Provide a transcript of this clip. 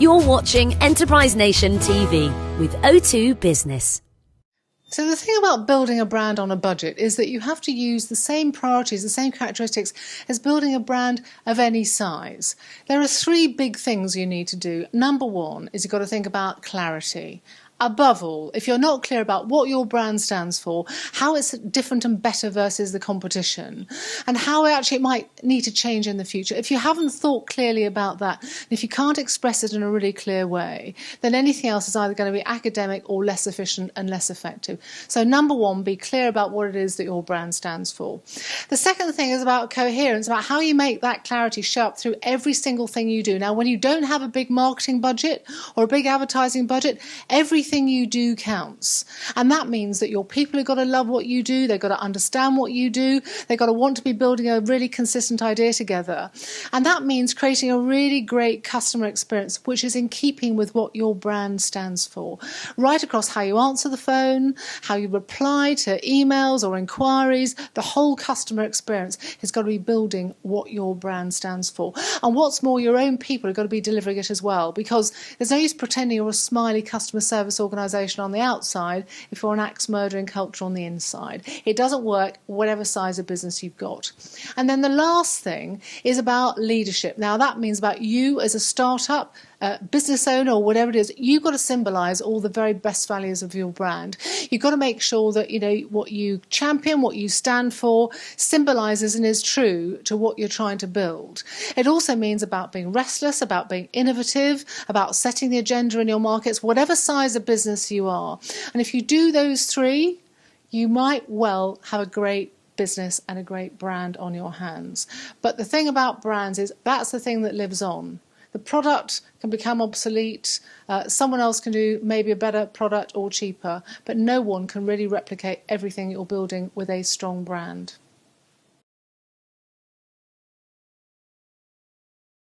You're watching Enterprise Nation TV with O2 Business. So the thing about building a brand on a budget is that you have to use the same priorities, the same characteristics as building a brand of any size. There are three big things you need to do. Number one is you've got to think about clarity. Above all, if you're not clear about what your brand stands for, how it's different and better versus the competition, and how actually it might need to change in the future, if you haven't thought clearly about that, and if you can't express it in a really clear way, then anything else is either going to be academic or less efficient and less effective. So number one, be clear about what it is that your brand stands for. The second thing is about coherence, about how you make that clarity show up through every single thing you do. Now, when you don't have a big marketing budget or a big advertising budget, everything you do counts. And that means that your people have got to love what you do, they've got to understand what you do, they've got to want to be building a really consistent idea together. And that means creating a really great customer experience, which is in keeping with what your brand stands for. Right across how you answer the phone, how you reply to emails or inquiries, the whole customer experience has got to be building what your brand stands for. And what's more, your own people have got to be delivering it as well, because there's no use pretending you're a smiley customer service organisation on the outside if you're an axe murdering culture on the inside. It doesn't work whatever size of business you've got. And then the last thing is about leadership. Now that means about you as a startup, business owner or whatever it is, you've got to symbolise all the very best values of your brand. You've got to make sure that what you champion, what you stand for, symbolises and is true to what you're trying to build. It also means about being restless, about being innovative, about setting the agenda in your markets, whatever size of business you are. And if you do those three, you might well have a great business and a great brand on your hands. But the thing about brands is that's the thing that lives on. The product can become obsolete, someone else can do maybe a better product or cheaper, but no one can really replicate everything you're building with a strong brand.